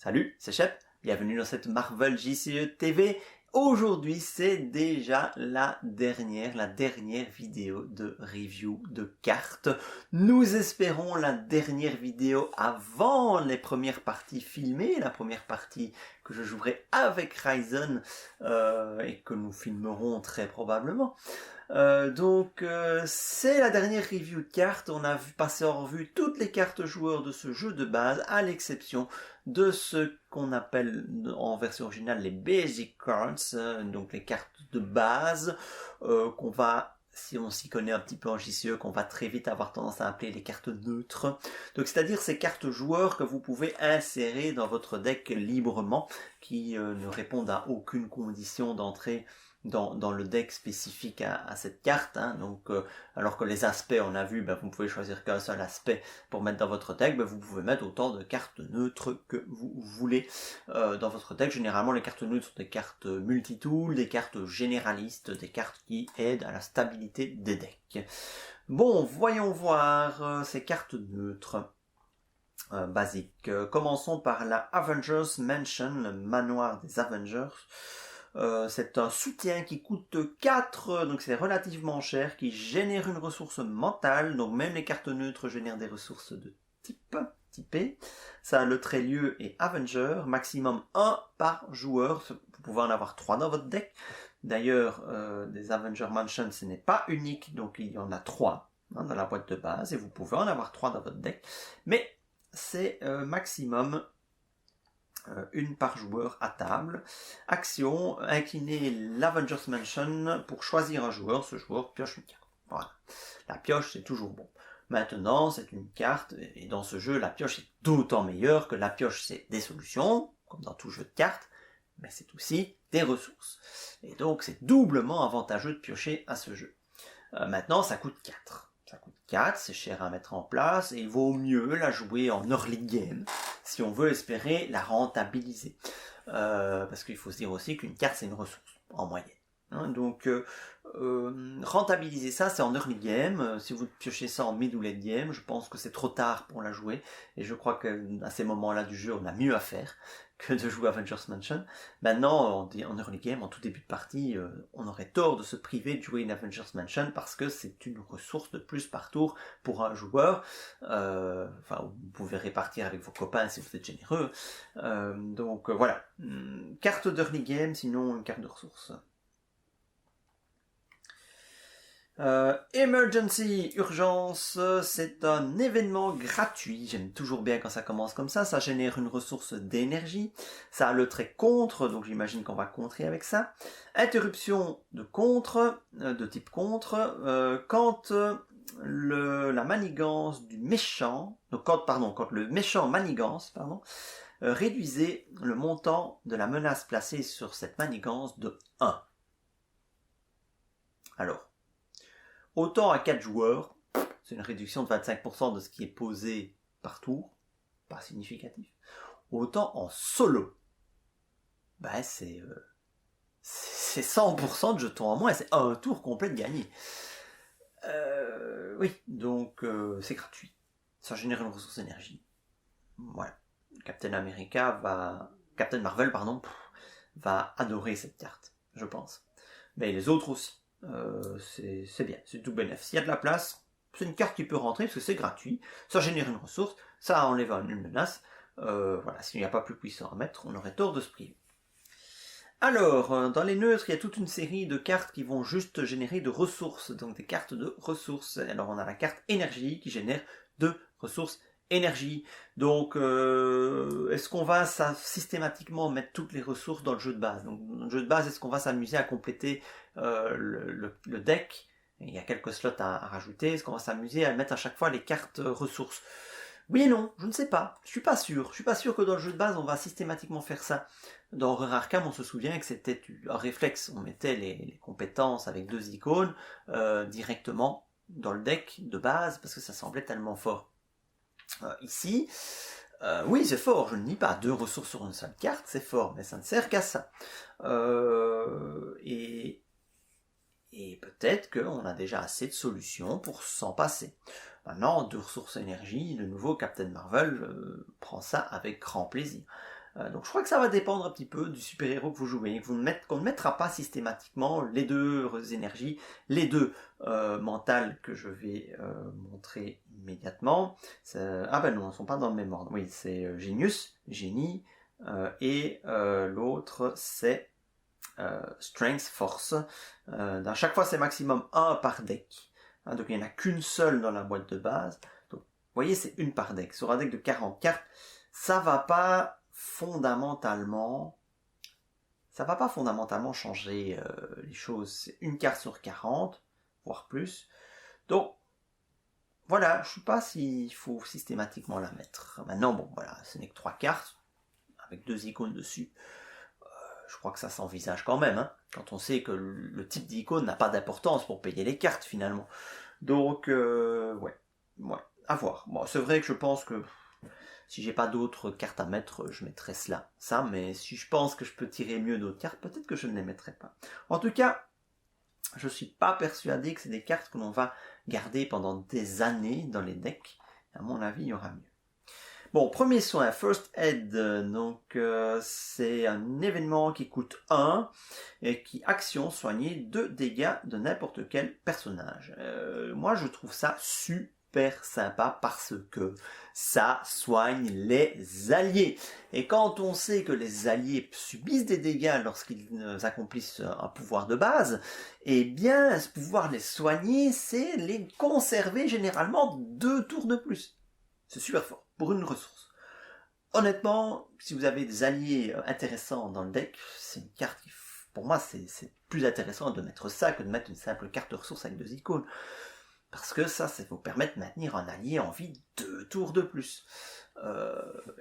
Salut, c'est Shep, bienvenue dans cette Marvel JCE TV. Aujourd'hui, c'est déjà la dernière vidéo de review de cartes. Nous espérons la dernière vidéo avant les premières parties filmées, la première partie que je jouerai avec Ryzen et que nous filmerons très probablement. C'est la dernière review de cartes. On a vu passer en revue toutes les cartes joueurs de ce jeu de base, à l'exception de ce qu'on appelle en version originale les basic cards, donc les cartes de base qu'on va, si on s'y connaît un petit peu en JCE, qu'on va très vite avoir tendance à appeler les cartes neutres. Donc c'est-à-dire ces cartes joueurs que vous pouvez insérer dans votre deck librement, qui ne répondent à aucune condition d'entrée dans le deck spécifique à cette carte, hein. Donc alors que les aspects, on a vu, vous ne pouvez choisir qu'un seul aspect pour mettre dans votre deck, vous pouvez mettre autant de cartes neutres que vous voulez dans votre deck. Généralement les cartes neutres sont des cartes multitool, des cartes généralistes, des cartes qui aident à la stabilité des decks. Bon, voyons voir ces cartes neutres basiques. Commençons par la Avengers Mansion, le manoir des Avengers. C'est un soutien qui coûte 4, donc c'est relativement cher, qui génère une ressource mentale, donc même les cartes neutres génèrent des ressources de typé. Ça a le trait-lieu et Avenger, maximum 1 par joueur, vous pouvez en avoir 3 dans votre deck. D'ailleurs, des Avenger Mansion, ce n'est pas unique, donc il y en a 3 dans la boîte de base, et vous pouvez en avoir 3 dans votre deck, mais c'est maximum une par joueur à table. Action, incliner l'Avengers Mansion pour choisir un joueur. Ce joueur pioche une carte. Voilà. La pioche, c'est toujours bon. Maintenant, c'est une carte, et dans ce jeu, la pioche est d'autant meilleure que la pioche, c'est des solutions, comme dans tout jeu de cartes, mais c'est aussi des ressources. Et donc, c'est doublement avantageux de piocher à ce jeu. Maintenant, ça coûte 4. Ça coûte 4, c'est cher à mettre en place, et il vaut mieux la jouer en early game, si on veut espérer la rentabiliser. Parce qu'il faut se dire aussi qu'une carte, c'est une ressource, en moyenne. Hein, donc, rentabiliser ça, c'est en early game. Si vous piochez ça en mid ou late game, je pense que c'est trop tard pour la jouer, et je crois qu'à ces moments-là du jeu, on a mieux à faire que de jouer Avengers Mansion. Maintenant, en early game, en tout début de partie, on aurait tort de se priver de jouer une Avengers Mansion parce que c'est une ressource de plus par tour pour un joueur. Vous pouvez répartir avec vos copains si vous êtes généreux. Voilà. Carte d'early game, sinon une carte de ressources. Emergency, urgence, c'est un événement gratuit. J'aime toujours bien quand ça commence comme ça génère une ressource d'énergie. Ça a le trait contre, donc j'imagine qu'on va contrer avec ça. Interruption de contre, de type contre, quand la manigance du méchant, donc quand le méchant manigance, réduisez le montant de la menace placée sur cette manigance de 1. Alors, autant à 4 joueurs, c'est une réduction de 25% de ce qui est posé par tour, pas significatif. Autant en solo, c'est 100% de jetons en moins, c'est un tour complet de gagné. Oui, donc c'est gratuit. Ça génère une ressource énergie. Voilà. Captain Marvel, va adorer cette carte, je pense. Mais les autres aussi. C'est bien, c'est tout bénéfice. S'il y a de la place, c'est une carte qui peut rentrer parce que c'est gratuit, ça génère une ressource, ça enlève une menace. Voilà, s'il n'y a pas plus puissant à mettre, on aurait tort de se priver. Alors, dans les neutres, il y a toute une série de cartes qui vont juste générer de ressources, donc des cartes de ressources. Alors on a la carte énergie qui génère 2 ressources énergie. Donc, est-ce qu'on va systématiquement mettre toutes les ressources dans le jeu de base? Donc, dans le jeu de base, est-ce qu'on va s'amuser à compléter le deck? Il y a quelques slots à rajouter. Est-ce qu'on va s'amuser à mettre à chaque fois les cartes ressources? Oui et non, je ne sais pas. Je suis pas sûr. Je suis pas sûr que dans le jeu de base, on va systématiquement faire ça. Dans Horror Arkham, on se souvient que c'était un réflexe. On mettait les compétences avec 2 icônes directement dans le deck de base parce que ça semblait tellement fort. Ici, oui c'est fort, je ne nie pas, 2 ressources sur une seule carte, c'est fort, mais ça ne sert qu'à ça. Et peut-être qu'on a déjà assez de solutions pour s'en passer. Maintenant, 2 ressources énergie, de nouveau Captain Marvel prend ça avec grand plaisir. Donc je crois que ça va dépendre un petit peu du super-héros que vous jouez, qu'on ne mettra pas systématiquement les deux énergies, les deux mentales que je vais montrer immédiatement. Ah ben non, elles ne sont pas dans le même ordre. Oui, c'est Genius, Génie, et l'autre c'est Strength, Force. À chaque fois c'est maximum 1 par deck. Donc il n'y en a qu'une seule dans la boîte de base. Donc vous voyez, c'est une par deck. Sur un deck de 40 cartes, ça va pas fondamentalement changer les choses. C'est une carte sur 40, voire plus. Donc voilà, je ne sais pas s'il faut systématiquement la mettre. Maintenant, bon voilà, ce n'est que 3 cartes, avec 2 icônes dessus. Je crois que ça s'envisage quand même, hein, quand on sait que le type d'icône n'a pas d'importance pour payer les cartes finalement. Donc ouais, à voir. Bon, c'est vrai que je pense que si j'ai pas d'autres cartes à mettre, je mettrai ça, mais si je pense que je peux tirer mieux d'autres cartes, peut-être que je ne les mettrai pas. En tout cas, je suis pas persuadé que c'est des cartes que l'on va garder pendant des années dans les decks. À mon avis, il y aura mieux. Bon, premier soin, First Aid, donc c'est un événement qui coûte 1 et qui action soigner 2 dégâts de n'importe quel personnage. Moi, je trouve ça super sympa parce que ça soigne les alliés. Et quand on sait que les alliés subissent des dégâts lorsqu'ils accomplissent un pouvoir de base, eh bien, ce pouvoir les soigner, c'est les conserver généralement 2 tours de plus. C'est super fort pour une ressource. Honnêtement, si vous avez des alliés intéressants dans le deck, c'est une carte qui, pour moi, c'est plus intéressant de mettre ça que de mettre une simple carte de ressource avec 2 icônes. Parce que ça vous permet de maintenir un allié en vie 2 tours de plus.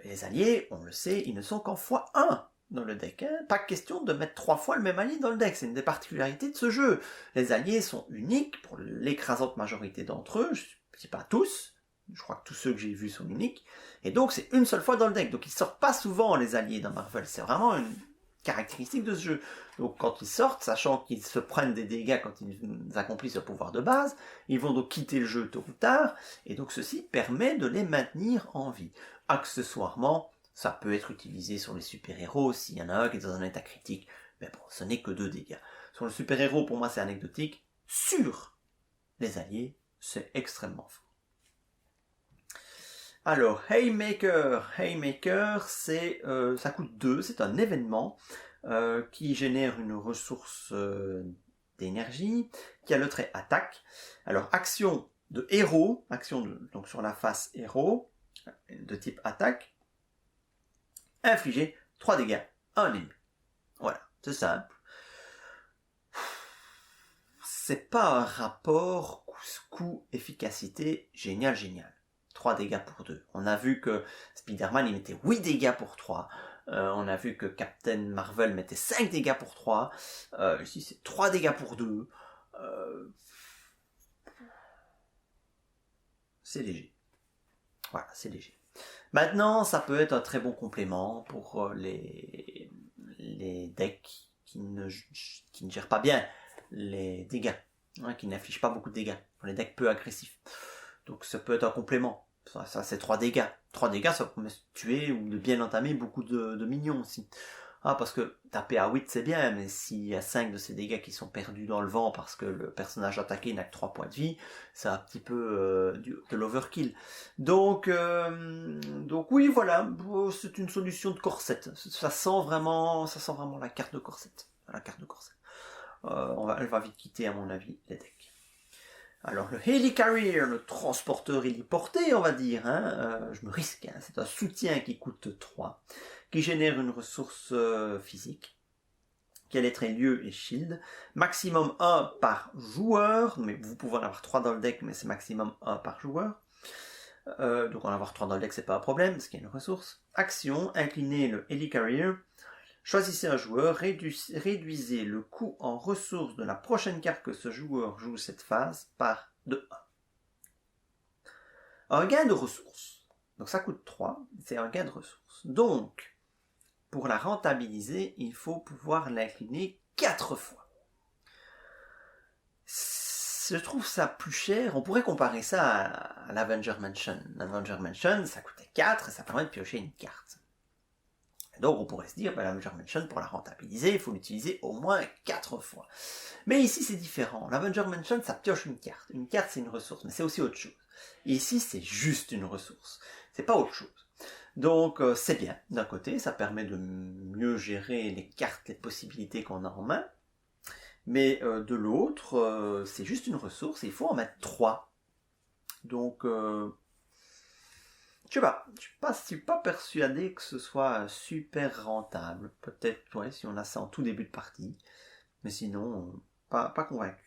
Les alliés, on le sait, ils ne sont qu'en x1 dans le deck. Hein. Pas question de mettre 3 fois le même allié dans le deck, c'est une des particularités de ce jeu. Les alliés sont uniques pour l'écrasante majorité d'entre eux, je ne dis pas tous, je crois que tous ceux que j'ai vus sont uniques, et donc c'est une seule fois dans le deck, donc ils sortent pas souvent les alliés dans Marvel, c'est vraiment une caractéristique de ce jeu. Donc quand ils sortent, sachant qu'ils se prennent des dégâts quand ils accomplissent leur pouvoir de base, ils vont donc quitter le jeu tôt ou tard, et donc ceci permet de les maintenir en vie. Accessoirement, ça peut être utilisé sur les super-héros s'il y en a un qui est dans un état critique, mais bon, ce n'est que 2 dégâts. Sur le super-héros, pour moi c'est anecdotique, sur les alliés, c'est extrêmement fort. Alors, Haymaker, ça coûte 2, c'est un événement qui génère une ressource d'énergie, qui a le trait attaque. Alors, action de héros, donc sur la face héros, de type attaque, infliger 3 dégâts à un ennemi. Voilà, c'est simple. C'est pas un rapport coût-efficacité génial. 3 dégâts pour 2. On a vu que Spider-Man il mettait 8 dégâts pour 3. On a vu que Captain Marvel mettait 5 dégâts pour 3. Ici c'est 3 dégâts pour 2. C'est léger. Voilà, c'est léger. Maintenant, ça peut être un très bon complément pour les decks qui ne gèrent pas bien les dégâts, hein, qui n'affichent pas beaucoup de dégâts, pour les decks peu agressifs. Donc ça peut être un complément. Ça c'est 3 dégâts. 3 dégâts, ça permet de tuer ou de bien entamer beaucoup de minions aussi. Ah, parce que taper à 8 c'est bien, mais s'il y a 5 de ces dégâts qui sont perdus dans le vent parce que le personnage attaqué n'a que 3 points de vie, c'est un petit peu de l'overkill. Donc oui, voilà, c'est une solution de corset. Ça sent vraiment la carte de corset. La carte de corset. Elle va vite quitter, à mon avis, les decks. Alors le Helicarrier, le transporteur héliporté, on va dire, hein, je me risque, hein, c'est un soutien qui coûte 3, qui génère une ressource physique, qui a les traits lieu et shield, maximum 1 par joueur, mais vous pouvez en avoir 3 dans le deck, mais c'est maximum 1 par joueur. Donc en avoir 3 dans le deck, c'est pas un problème, parce qu'il y a une ressource. Action, inclinez le Helicarrier. Choisissez un joueur, réduisez le coût en ressources de la prochaine carte que ce joueur joue cette phase par de 1. Un gain de ressources. Donc ça coûte 3, c'est un gain de ressources. Donc, pour la rentabiliser, il faut pouvoir l'incliner 4 fois. Je trouve ça plus cher. On pourrait comparer ça à l'Avenger Mansion. L'Avenger Mansion, ça coûtait 4 et ça permet de piocher une carte. Donc on pourrait se dire, l'Avenger Mansion, pour la rentabiliser, il faut l'utiliser au moins 4 fois. Mais ici c'est différent. L'Avenger Mansion, ça pioche une carte. Une carte c'est une ressource, mais c'est aussi autre chose. Et ici c'est juste une ressource. C'est pas autre chose. Donc c'est bien, d'un côté, ça permet de mieux gérer les cartes, les possibilités qu'on a en main. Mais de l'autre, c'est juste une ressource et il faut en mettre 3. Donc je suis pas persuadé que ce soit super rentable. Peut-être, ouais, si on a ça en tout début de partie. Mais sinon, pas convaincu.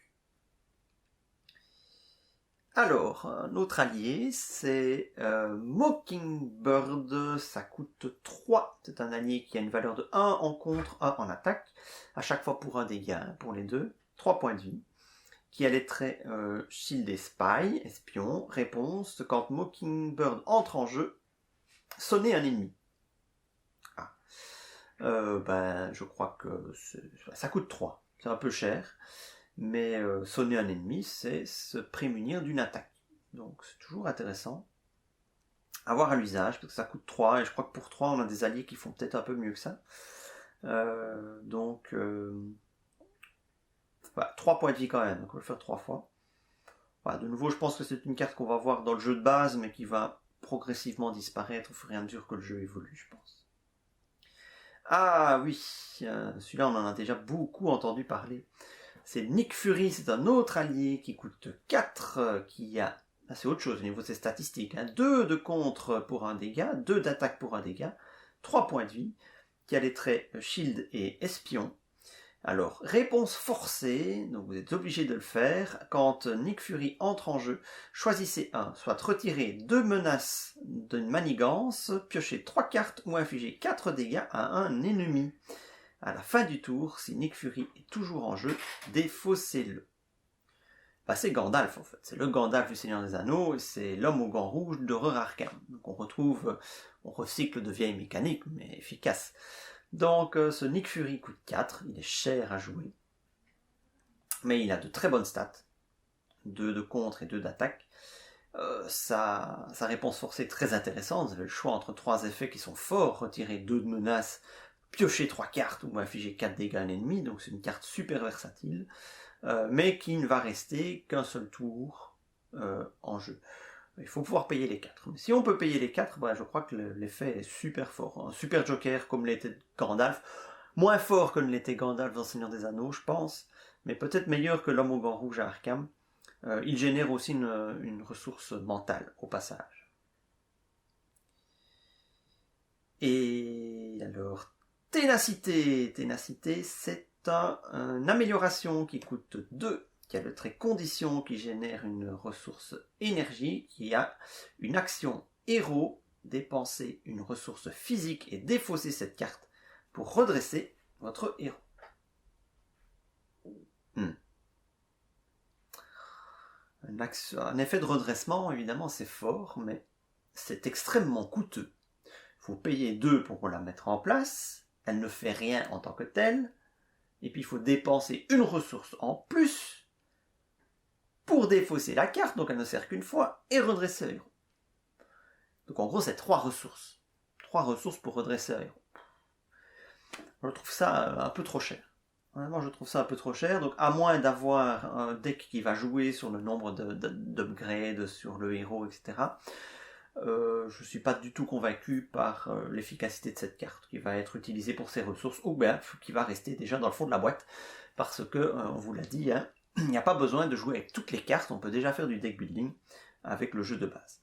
Alors, un autre allié, c'est Mockingbird. Ça coûte 3. C'est un allié qui a une valeur de 1 en contre, 1 en attaque. À chaque fois pour un dégât, pour les deux. 3 points de vie. Qui a les traits Shield et Spy, espion. Réponse, quand Mockingbird entre en jeu, sonnez un ennemi. Ah. Je crois que ça coûte 3. C'est un peu cher. Mais sonner un ennemi, c'est se prémunir d'une attaque. Donc c'est toujours intéressant à voir à l'usage, parce que ça coûte 3, et je crois que pour 3, on a des alliés qui font peut-être un peu mieux que ça. 3 points de vie quand même, donc on va le faire 3 fois. Voilà, de nouveau, je pense que c'est une carte qu'on va voir dans le jeu de base, mais qui va progressivement disparaître au fur et à mesure que le jeu évolue, je pense. Ah oui, celui-là on en a déjà beaucoup entendu parler. C'est Nick Fury, c'est un autre allié qui coûte 4, qui a... c'est autre chose au niveau de ses statistiques. 2 de contre pour un dégât, 2 d'attaque pour un dégât, 3 points de vie, qui a les traits Shield et Espion. Alors, réponse forcée, donc vous êtes obligé de le faire. Quand Nick Fury entre en jeu, choisissez un, soit retirer 2 menaces d'une manigance, piochez 3 cartes ou infligez 4 dégâts à un ennemi. À la fin du tour, si Nick Fury est toujours en jeu, défaussez-le. C'est Gandalf en fait, c'est le Gandalf du Seigneur des Anneaux, et c'est l'homme au gant rouge d'Horreur Arkham. Donc on recycle de vieilles mécaniques, mais efficaces. Donc ce Nick Fury coûte 4, il est cher à jouer, mais il a de très bonnes stats, 2 de contre et 2 d'attaque. Sa réponse forcée est très intéressante, vous avez le choix entre 3 effets qui sont forts, retirer 2 de menaces, piocher 3 cartes ou infliger 4 dégâts à l'ennemi, donc c'est une carte super versatile, mais qui ne va rester qu'un seul tour en jeu. Il faut pouvoir payer les 4. Mais si on peut payer les 4, je crois que l'effet est super fort. Un super joker comme l'était Gandalf, moins fort que ne l'était Gandalf dans Seigneur des Anneaux, je pense, mais peut-être meilleur que l'homme au gant rouge à Arkham. Il génère aussi une ressource mentale au passage. Et alors, Ténacité, c'est une amélioration qui coûte 2, qui a le trait condition qui génère une ressource énergie, qui a une action héros, dépenser une ressource physique et défausser cette carte pour redresser votre héros. Un effet de redressement, évidemment, c'est fort, mais c'est extrêmement coûteux. Il faut payer 2 pour la mettre en place, elle ne fait rien en tant que telle, et puis il faut dépenser une ressource en plus pour défausser la carte, donc elle ne sert qu'une fois, et redresser un héros. Donc en gros, c'est 3 ressources. 3 ressources pour redresser un héros. Je trouve ça un peu trop cher. Vraiment, je trouve ça un peu trop cher, donc à moins d'avoir un deck qui va jouer sur le nombre d'upgrades, sur le héros, etc., je ne suis pas du tout convaincu par l'efficacité de cette carte qui va être utilisée pour ses ressources ou qui va rester déjà dans le fond de la boîte parce que, on vous l'a dit, il n'y a pas besoin de jouer avec toutes les cartes, on peut déjà faire du deck building avec le jeu de base.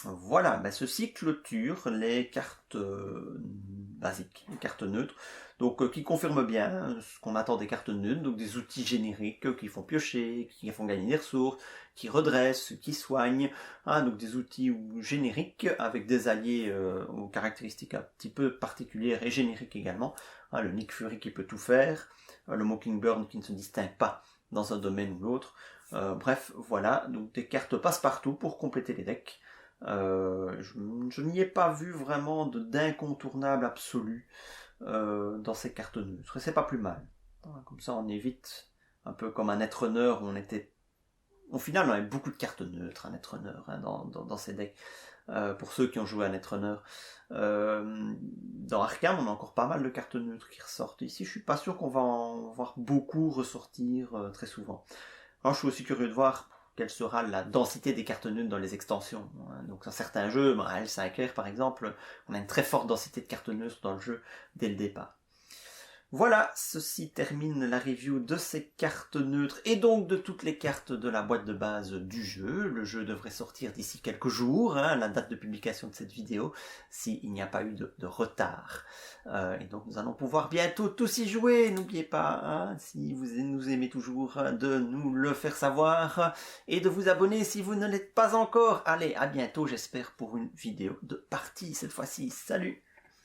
Voilà, ceci clôture les cartes basiques, les cartes neutres, donc qui confirment bien ce qu'on attend des cartes neutres, donc des outils génériques qui font piocher, qui font gagner des ressources, qui redressent, qui soignent, donc des outils génériques avec des alliés aux caractéristiques un petit peu particulières et génériques également, le Nick Fury qui peut tout faire, le Mockingbird qui ne se distingue pas dans un domaine ou l'autre, bref, voilà, donc des cartes passe-partout pour compléter les decks. Je n'y ai pas vu vraiment d'incontournable absolu dans ces cartes neutres, et c'est pas plus mal. Comme ça on évite, un peu comme un Netrunner où on était... Au final on avait beaucoup de cartes neutres, un Netrunner dans ces decks. pour ceux qui ont joué à Netrunner. Dans Arkham, on a encore pas mal de cartes neutres qui ressortent. Ici, je suis pas sûr qu'on va en voir beaucoup ressortir très souvent. Alors, je suis aussi curieux de voir quelle sera la densité des cartes neutres dans les extensions. Donc, dans certains jeux, L5R par exemple, on a une très forte densité de cartes neutres dans le jeu dès le départ. Voilà, ceci termine la review de ces cartes neutres et donc de toutes les cartes de la boîte de base du jeu. Le jeu devrait sortir d'ici quelques jours, la date de publication de cette vidéo, s'il n'y a pas eu de retard. Et donc nous allons pouvoir bientôt tous y jouer. N'oubliez pas, si vous nous aimez toujours, de nous le faire savoir et de vous abonner si vous ne l'êtes pas encore. Allez, à bientôt, j'espère, pour une vidéo de partie cette fois-ci. Salut!